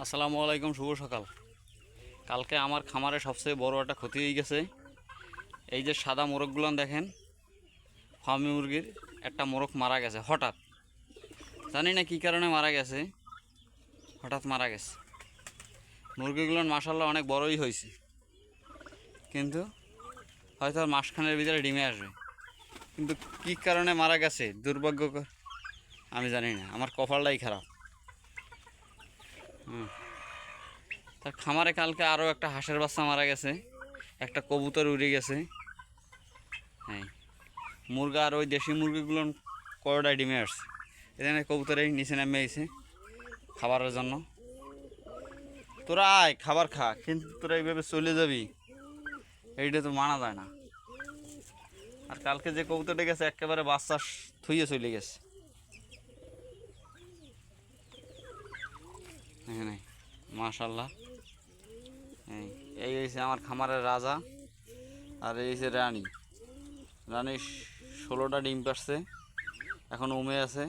আসসালামু আলাইকুম, শুভ সকাল। কালকে আমার খামারে সবচেয়ে বড় একটা ক্ষতি হয়ে গেছে। এই যে সাদা মোরগগুলো দেখেন, ফার্মি মুরগির একটা মোরগ মারা গেছে হঠাৎ। জানি না কী কারণে মারা গেছে, হঠাৎ মারা গেছে। মুরগিগুলো মাশাআল্লাহ অনেক বড়ই হয়েছে, কিন্তু হয়তো আর মাসখানের ভিতরে ডিমে আসবে। কিন্তু কী কারণে মারা গেছে, দুর্ভাগ্যকর, আমি জানি না। আমার কপালটাই খারাপ। তার খামারে কালকে আরও একটা হাঁসের বাচ্চা মারা গেছে, একটা কবুতর উড়ে গেছে। হ্যাঁ, মুরগা আর ওই দেশি মুরগিগুলো কয়টায় ডিমে আসছে। এখানে কবুতরের নিচে নেমে গেছে খাবারের জন্য। তোরা আয় খাবার খা, কিন্তু তোরা এইভাবে চলে যাবি, এইটা তো মানা যায় না। আর কালকে যে কবুতরটা গেছে একেবারে বাচ্চা থুইয়ে চলে গেছে। এখানে মাশাল্লাহ, এই হয়েছে আমার খামারের রাজা, আর এই হচ্ছে রানী। রানী 16টা ডিম পারছে, এখন উমে আছে।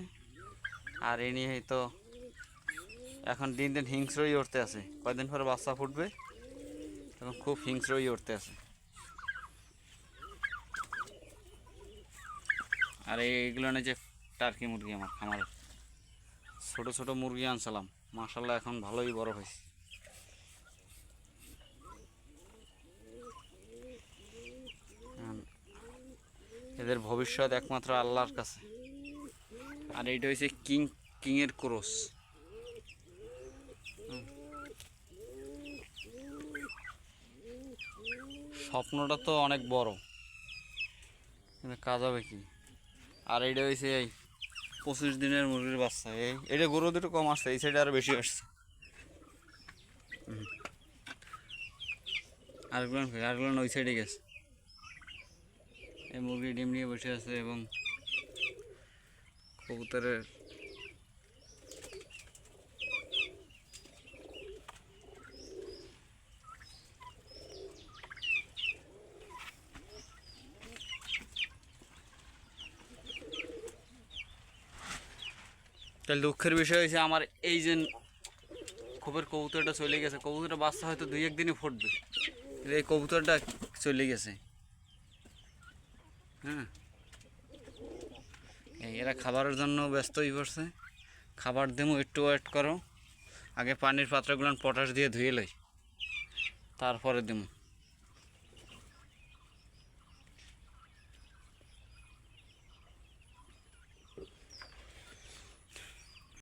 আর এ নিয়ে তো এখন দিন দিন হিংস্রই উঠতে আছে। কয়দিন পরে বাচ্চা ফুটবে, এখন খুব হিংস্রই উঠতে আছে। আর এইগুলো যে টার্কি মুরগি, আমার খামারের ছোট ছোট মুরগি আনছিলাম, মাশাল্লাহ এখন ভালোই বড় হয়েছে। এদের ভবিষ্যৎ একমাত্র আল্লাহর কাছে। আর এইটা হচ্ছে কিংয়ের ক্রস। স্বপ্নটা তো অনেক বড়, কিন্তু কাজ হবে কি। আর এইটা হয়েছে এই 25 দিনের মুরগির বাচ্চা। এইটা গরু দুটো কম আসছে, এই সাইডে আরও বেশি আসছে। আরেকগুলো ওই সাইডে গেছে। এই মুরগি ডিম নিয়ে বসে আছে এবং কবুতরের তাহলে দুঃখের বিষয় হয়েছে আমার এই যে খোপের কবুতরটা চলে গেছে। কবুতরটা বাচ্চা হয়তো 2-1 দিনই ফুটবে, কিন্তু এই কবুতরটা চলে গেছে। হ্যাঁ, এরা খাবারের জন্য ব্যস্ত হয়ে পড়ছে। খাবার দেবো, একটু ওয়েট করো। আগে পানির পাত্রগুলো পটাশ দিয়ে ধুয়ে লই, তারপরে দেবো।